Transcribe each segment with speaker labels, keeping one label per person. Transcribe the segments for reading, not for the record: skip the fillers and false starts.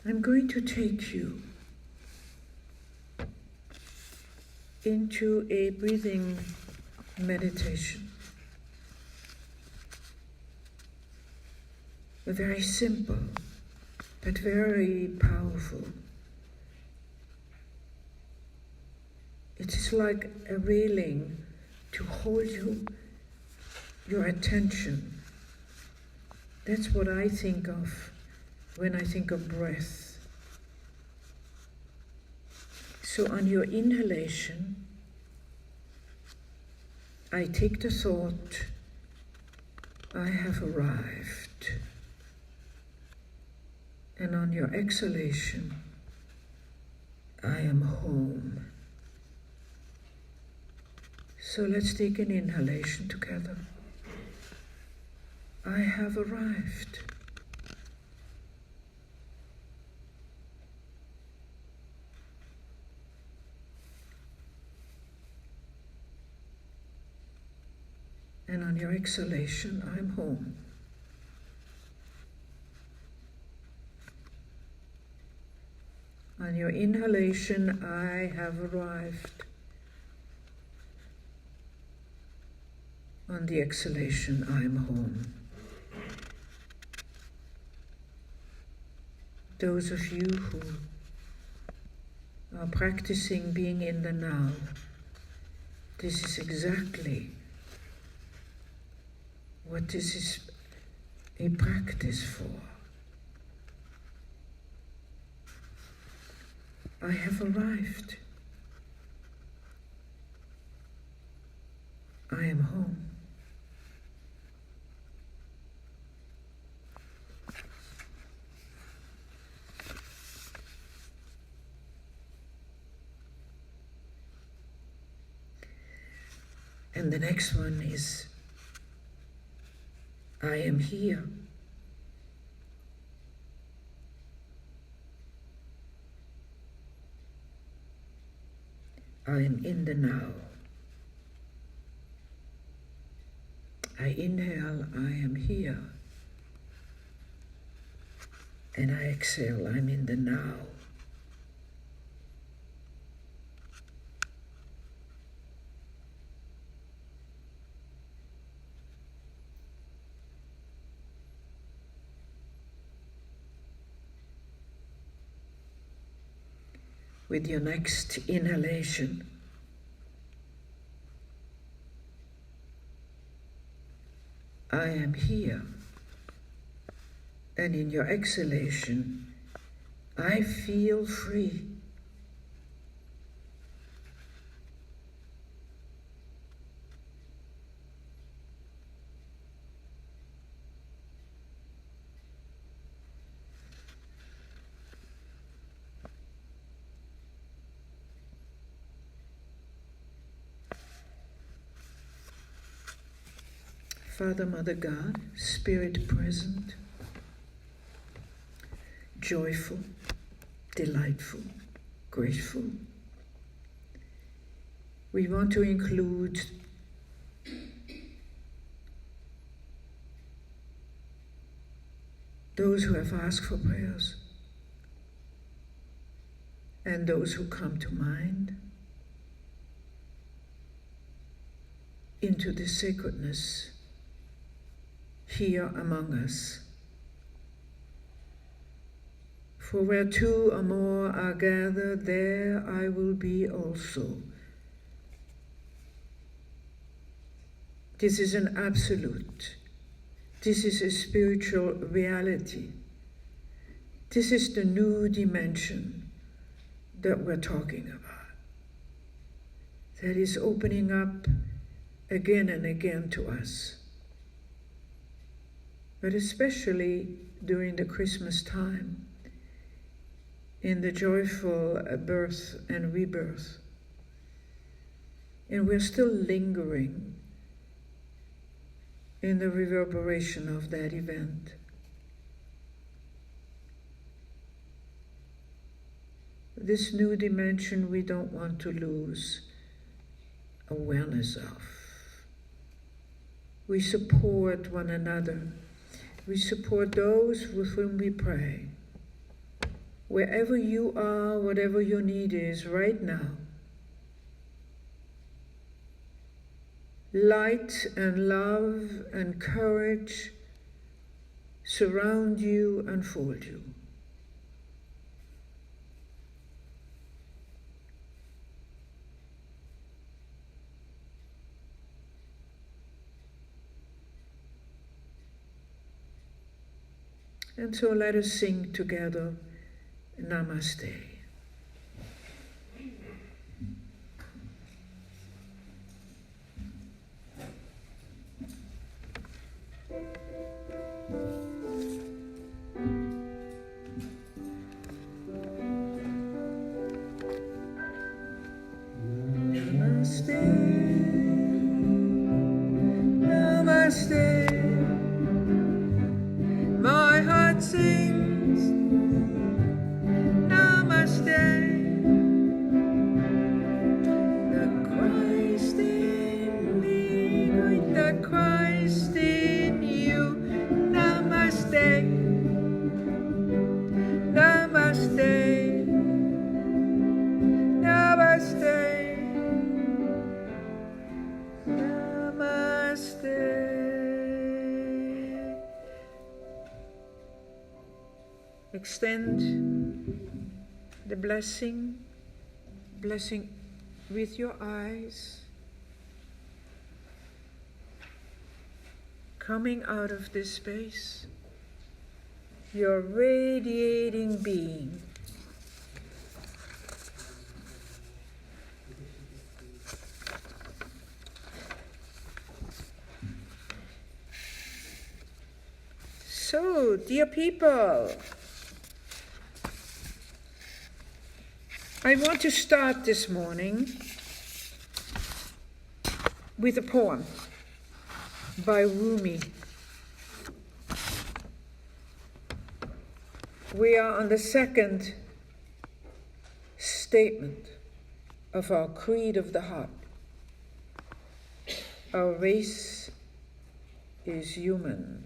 Speaker 1: I'm going to take you into a breathing meditation. Very simple, but very powerful. It is like a railing to hold your attention. That's what I think of when I think of breath. So on your inhalation, I take the thought, I have arrived. And on your exhalation, I am home. So let's take an inhalation together. I have arrived. And on your exhalation, I'm home. On your inhalation, I have arrived. On the exhalation, I'm home. Those of you who are practicing being in the now, this is exactly what this is a practice for. I have arrived. I am home. And the next one is, I am here. I am in the now. I inhale, I am here. And I exhale, I'm in the now. With your next inhalation, I am here. And in your exhalation, I feel free. Father, Mother, God, Spirit present, joyful, delightful, grateful. We want to include those who have asked for prayers and those who come to mind into the sacredness here among us. For where two or more are gathered, there I will be also. This is an absolute. This is a spiritual reality. This is the new dimension that we're talking about. That is opening up again and again to us. But especially during the Christmas time, in the joyful birth and rebirth. And we're still lingering in the reverberation of that event. This new dimension we don't want to lose awareness of. We support one another. We support those with whom we pray. wherever you are, whatever your need is right now. Light and love and courage surround you and fold you. And so let us sing together, Namaste. Namaste, Namaste. My heart sings Namaste. The Christ in me, with the Christ in you. Namaste, Namaste, Namaste, Namaste. Extend the blessing with your eyes, coming out of this space, your radiating being. So, dear people, I want to start this morning with a poem by Rumi. We are on the second statement of our creed of the heart. Our race is human.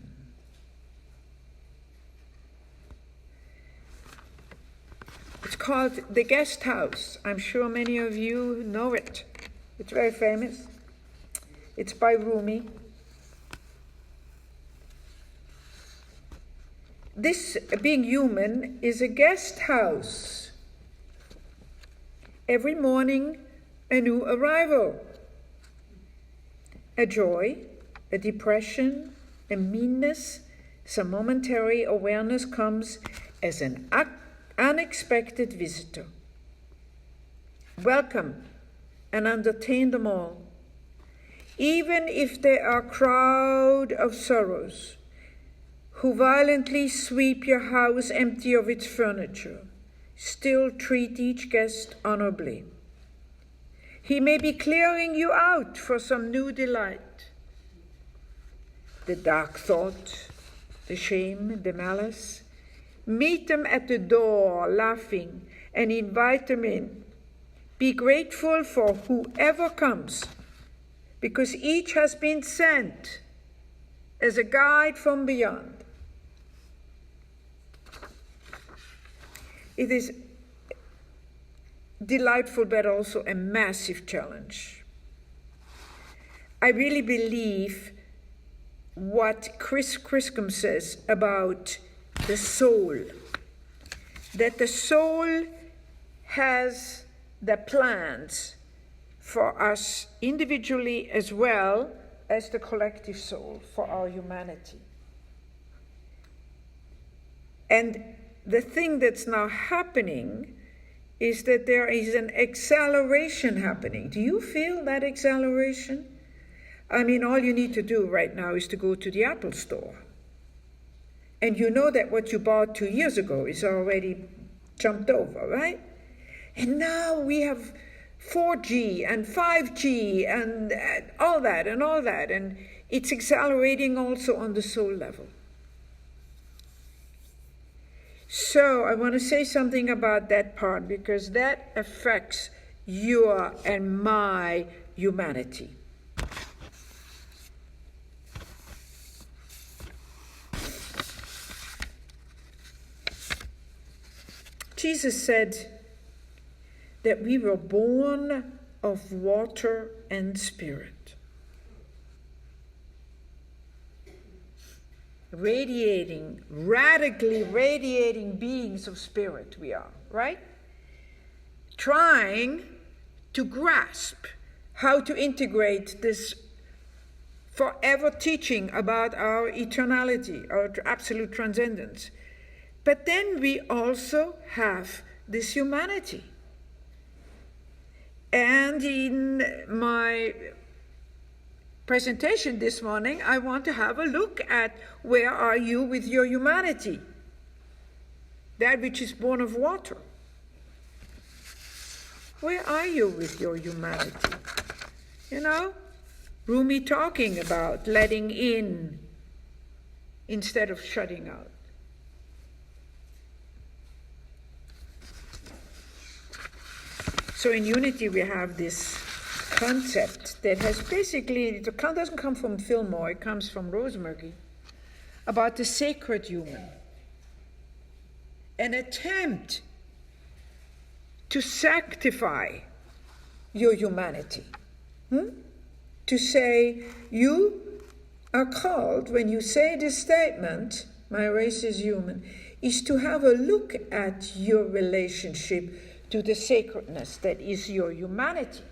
Speaker 1: It's called The Guest House. I'm sure many of you know it. It's very famous. It's by Rumi. This, being human, is a guest house. Every morning, a new arrival. A joy, a depression, a meanness, some momentary awareness comes as an unexpected visitor. Welcome and entertain them all. Even if they are a crowd of sorrows who violently sweep your house empty of its furniture, still treat each guest honorably. He may be clearing you out for some new delight. The dark thought, the shame, the malice, meet them at the door, laughing, and invite them in. Be grateful for whoever comes, because each has been sent as a guide from beyond. It is delightful, but also a massive challenge. I really believe what Chris Criscom says about the soul, that the soul has the plans for us individually as well as the collective soul for our humanity. And the thing that's now happening is that there is an acceleration happening. Do you feel that acceleration? I mean, all you need to do right now is to go to the Apple store. And you know that what you bought 2 years ago is already jumped over, right? And now we have 4G and 5G and all that. And it's accelerating also on the soul level. So I want to say something about that part, because that affects your and my humanity. Jesus said that we were born of water and spirit. Radically radiating beings of spirit we are, right? Trying to grasp how to integrate this forever teaching about our eternality, our absolute transcendence. But then we also have this humanity. And in my presentation this morning, I want to have a look at where are you with your humanity, that which is born of water. Where are you with your humanity? You know, Rumi talking about letting in instead of shutting out. So in unity we have this concept that has basically, it doesn't come from Fillmore, it comes from Rosemary, about the sacred human. An attempt to sanctify your humanity. To say, you are called, when you say this statement, my race is human, is to have a look at your relationship to the sacredness that is your humanity.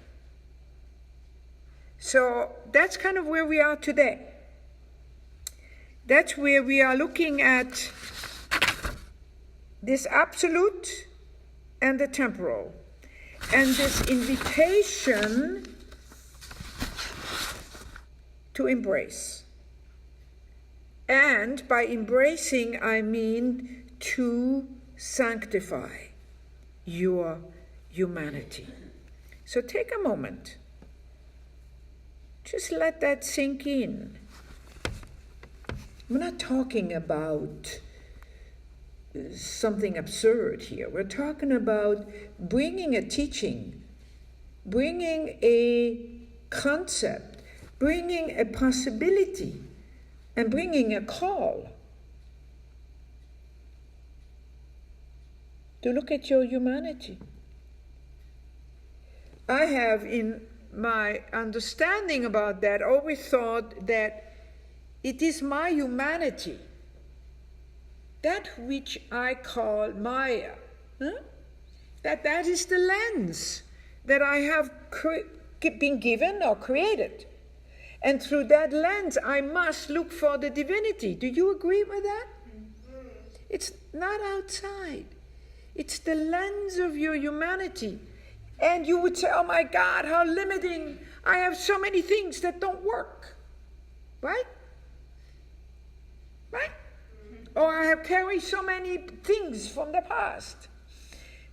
Speaker 1: So that's kind of where we are today. That's where we are looking at this absolute and the temporal, and this invitation to embrace. And by embracing, I mean to sanctify your humanity. So take a moment. Just let that sink in. We're not talking about something absurd here. We're talking about bringing a teaching, bringing a concept, bringing a possibility, and bringing a call to look at your humanity. I have, in my understanding about that, always thought that it is my humanity, that which I call Maya, that is the lens that I have been given or created. And through that lens, I must look for the divinity. Do you agree with that? It's not outside. It's the lens of your humanity. And you would say, oh my God, how limiting. I have so many things that don't work. Right? Right? Or I have carried so many things from the past.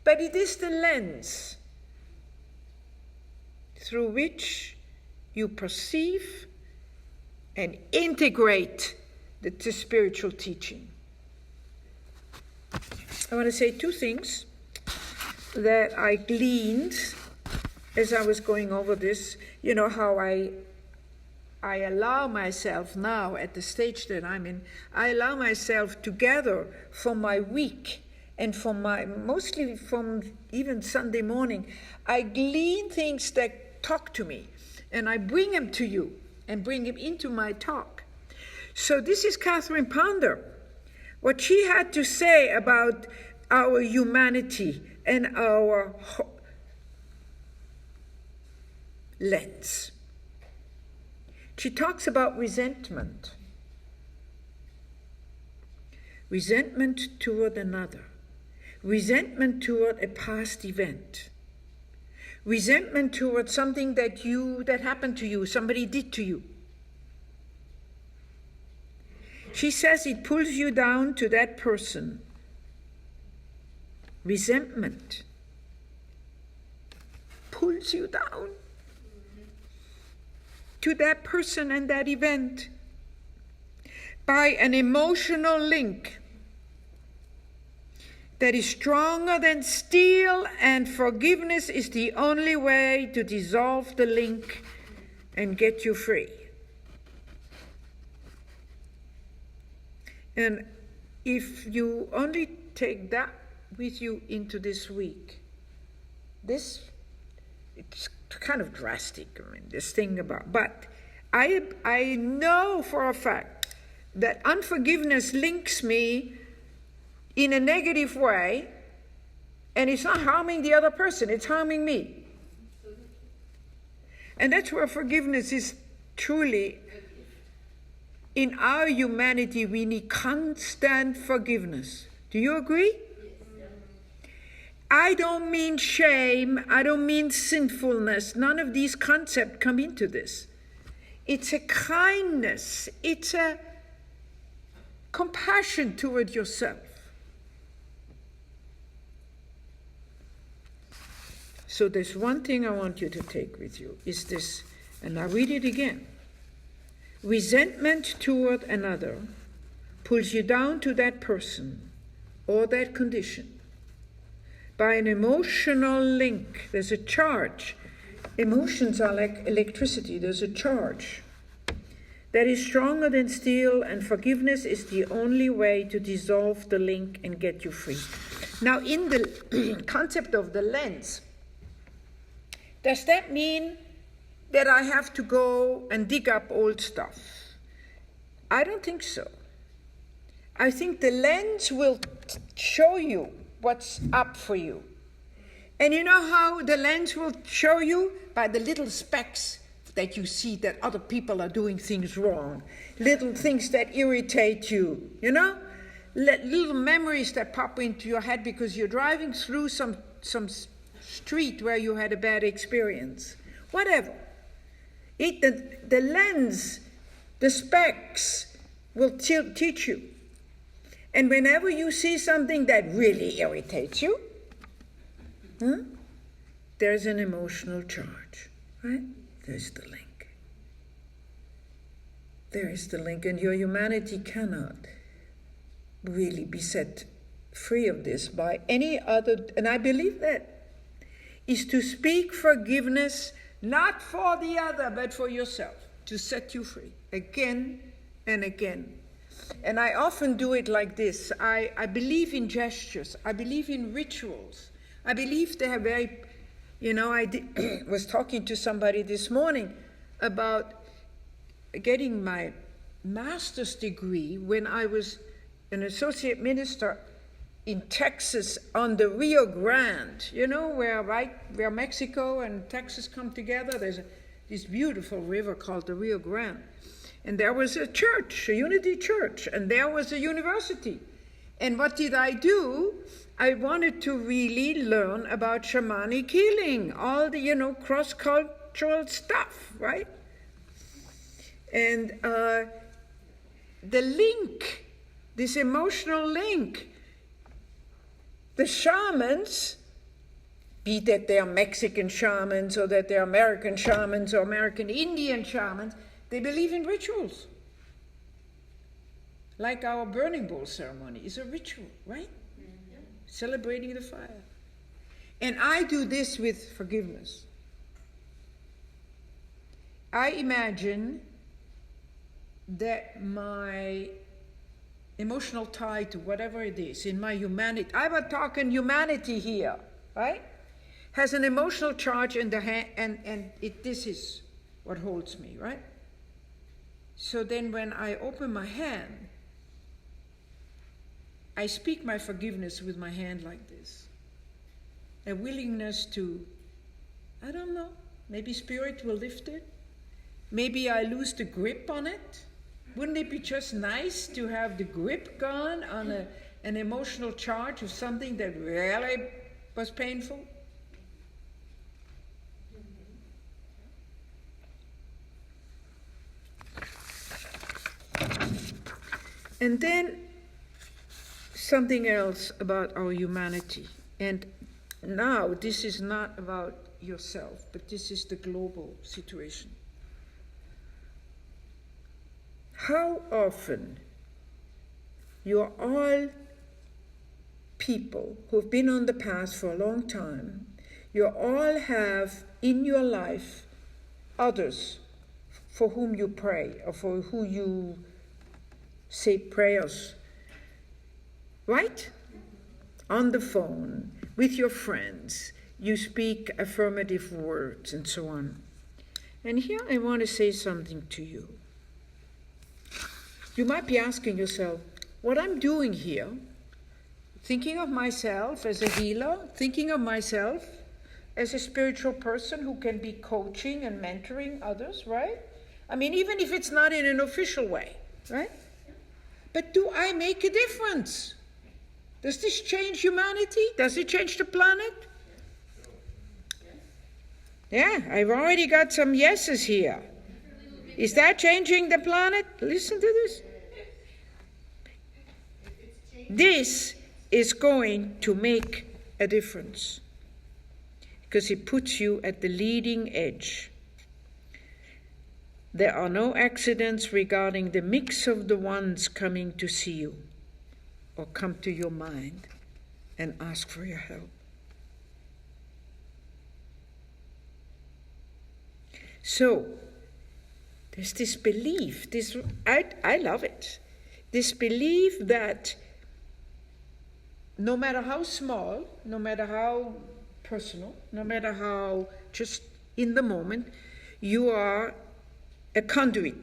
Speaker 1: But it is the lens through which you perceive and integrate the spiritual teaching. I want to say two things that I gleaned as I was going over this. You know how I allow myself now, at the stage that I'm in, I allow myself to gather from my week and from mostly from even Sunday morning, I glean things that talk to me, and I bring them to you and bring them into my talk. So this is Catherine Ponder, what she had to say about our humanity and our lens. She talks about resentment. Resentment toward another. Resentment toward a past event. Resentment toward something that happened to you, somebody did to you. She says it pulls you down to that person. Resentment pulls you down to that person and that event by an emotional link that is stronger than steel, and forgiveness is the only way to dissolve the link and get you free. And if you only take that with you into this week. It's kind of drastic, I mean, this thing about, but I know for a fact that unforgiveness links me in a negative way, and it's not harming the other person, it's harming me. And that's where forgiveness is truly, in our humanity, we need constant forgiveness. Do you agree? I don't mean shame, I don't mean sinfulness. None of these concepts come into this. It's a kindness, it's a compassion toward yourself. So there's one thing I want you to take with you, is this, and I'll read it again. Resentment toward another pulls you down to that person or that condition by an emotional link. There's a charge. Emotions are like electricity. There's a charge that is stronger than steel, and forgiveness is the only way to dissolve the link and get you free. Now, in the concept of the lens, does that mean that I have to go and dig up old stuff? I don't think so. I think the lens will show you what's up for you. And you know how the lens will show you? By the little specks that you see that other people are doing things wrong. Little things that irritate you, you know? Little memories that pop into your head because you're driving through some street where you had a bad experience. Whatever. The lens, the specks will teach you. And whenever you see something that really irritates you, there's an emotional charge, right? There's the link. There is the link, and your humanity cannot really be set free of this by any other, and I believe that, is to speak forgiveness not for the other, but for yourself, to set you free again and again. And I often do it like this. I believe in gestures. I believe in rituals. I believe they are very, I was talking to somebody this morning about getting my master's degree when I was an associate minister in Texas on the Rio Grande, where Mexico and Texas come together. There's this beautiful river called the Rio Grande. And there was a church, a Unity Church, and there was a university. And what did I do? I wanted to really learn about shamanic healing, all the, cross-cultural stuff, right? And the link, this emotional link, the shamans, be that they are Mexican shamans or that they're American shamans or American Indian shamans, they believe in rituals. Like our burning bowl ceremony is a ritual, right? Mm-hmm. Celebrating the fire. And I do this with forgiveness. I imagine that my emotional tie to whatever it is in my humanity, I'm talking humanity here, right? Has an emotional charge in the hand, and this is what holds me, right? So then when I open my hand, I speak my forgiveness with my hand like this. A willingness to, I don't know, maybe spirit will lift it. Maybe I lose the grip on it. Wouldn't it be just nice to have the grip gone on an emotional charge of something that really was painful? And then something else about our humanity. And now this is not about yourself, but this is the global situation. How often you're all people who've been on the path for a long time, you all have in your life others for whom you pray or for who you say prayers, right? on the phone, with your friends, you speak affirmative words and so on. And here I want to say something to you. You might be asking yourself, what I'm doing here, thinking of myself as a healer, thinking of myself as a spiritual person who can be coaching and mentoring others, right? I mean, even if it's not in an official way, right? But do I make a difference? Does this change humanity? Does it change the planet? Yeah, I've already got some yeses here. Is that changing the planet? Listen to this. This is going to make a difference because it puts you at the leading edge. There are no accidents regarding the mix of the ones coming to see you or come to your mind and ask for your help. So, there's this belief, I love it, this belief that no matter how small, no matter how personal, no matter how just in the moment, you are a conduit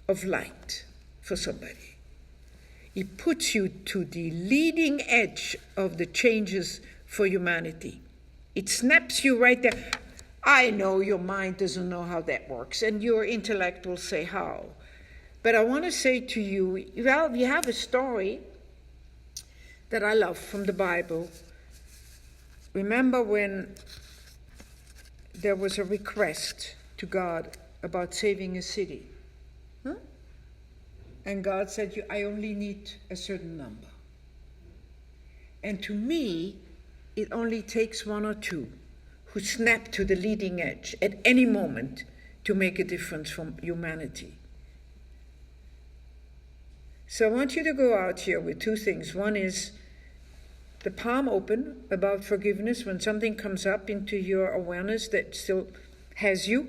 Speaker 1: of light for somebody. It puts you to the leading edge of the changes for humanity. It snaps you right there. I know your mind doesn't know how that works, and your intellect will say how. But I want to say to you, well, we have a story that I love from the Bible. Remember when there was a request to God about saving a city? Huh? And God said, I only need a certain number. And to me, it only takes one or two who snap to the leading edge at any moment to make a difference for humanity. So I want you to go out here with two things. One is the palm open about forgiveness when something comes up into your awareness that still has you.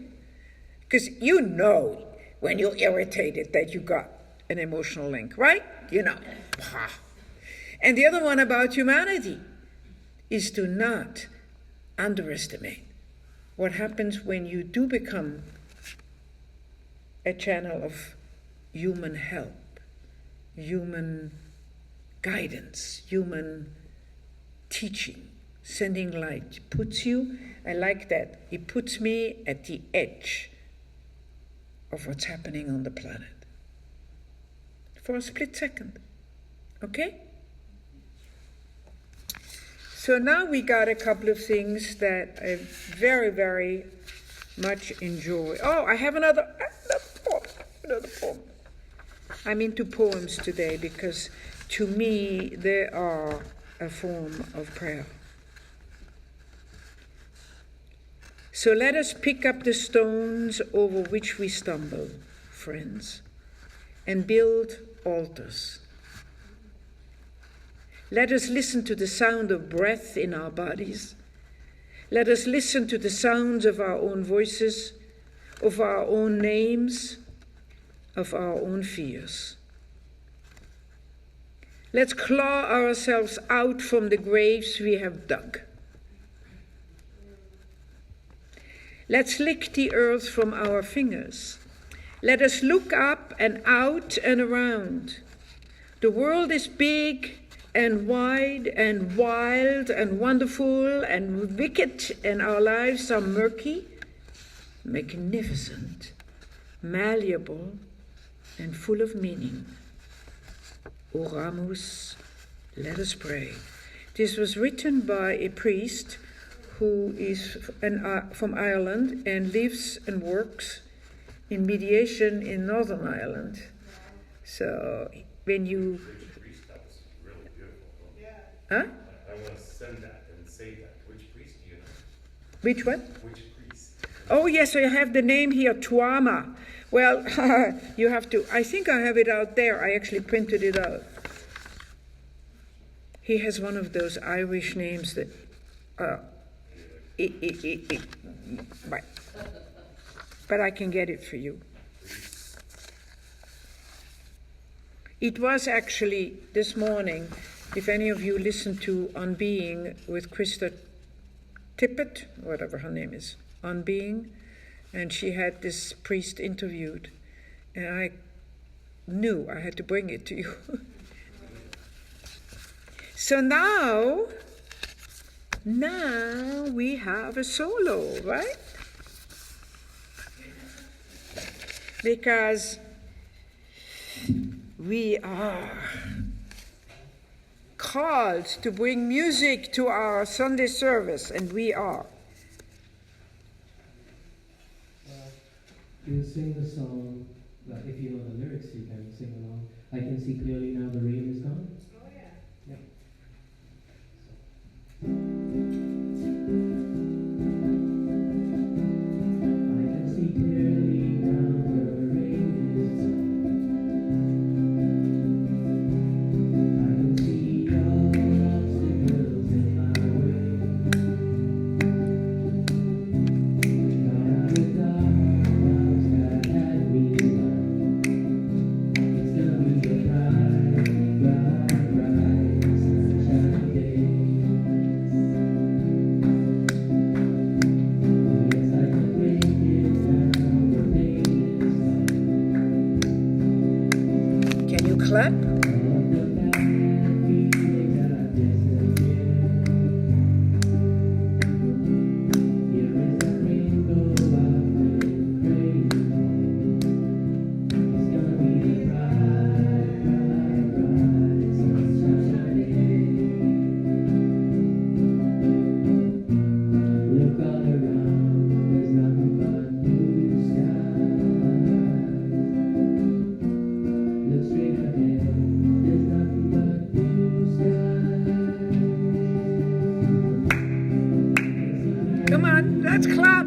Speaker 1: Because you know when you're irritated that you got an emotional link, right? You know. And the other one about humanity is to not underestimate what happens when you do become a channel of human help, human guidance, human teaching, sending light. Puts you, I like that, it puts me at the edge of what's happening on the planet for a split second. Okay? So now we got a couple of things that I very, very much enjoy. Oh, I have another poem. I'm into poems today because to me they are a form of prayer. So let us pick up the stones over which we stumble, friends, and build altars. Let us listen to the sound of breath in our bodies. Let us listen to the sounds of our own voices, of our own names, of our own fears. Let's claw ourselves out from the graves we have dug. Let's lick the earth from our fingers. Let us look up and out and around. The world is big and wide and wild and wonderful and wicked, and our lives are murky, magnificent, malleable, and full of meaning. Oramus, let us pray. This was written by a priest who is from Ireland and lives and works in mediation in Northern Ireland. So when you...
Speaker 2: That was really beautiful.
Speaker 1: Huh?
Speaker 2: I want to send that and say that. Which priest do you know?
Speaker 1: Which one?
Speaker 2: Which priest?
Speaker 1: Oh, yes, I have the name here, Tuama. Well, you have to... I think I have it out there. I actually printed it out. He has one of those Irish names that... But I can get it for you. It was actually this morning If any of you listen to On Being with Krista Tippett, whatever her name is, On Being, and she had this priest interviewed, and I knew I had to bring it to you. So now we have a solo, right? Because we are called to bring music to our Sunday service, and we are.
Speaker 3: You sing the song, if you know the lyrics, you can sing along. I can see clearly now the rain is gone.
Speaker 4: Oh, yeah.
Speaker 3: Yep. I can see clearly now the rain is gone. I can see all obstacles in my way. Got out the dark clouds that had me blind. It's gonna be a bright, bright, bright sunshine day. Yes, I can make it now, the pain is gone.
Speaker 1: Can you clap?
Speaker 3: All of the bad feelings that I disappeared. Here is that rainbow I've been praying for. It's gonna be a bright, bright, bright sunshine day. Look all around, there's nothing but blue skies. Look straight ahead, there's nothing but blue skies.
Speaker 1: Come on, let's clap.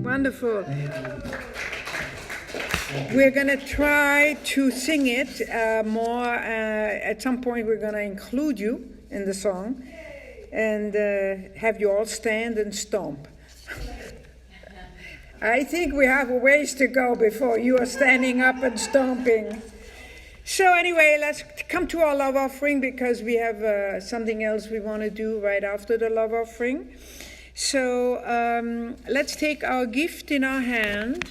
Speaker 1: Wonderful. We're going to try to sing it more. At some point, we're going to include you in the song and have you all stand and stomp. I think we have a ways to go before you are standing up and stomping. So anyway, let's come to our love offering because we have something else we want to do right after the love offering. So let's take our gift in our hand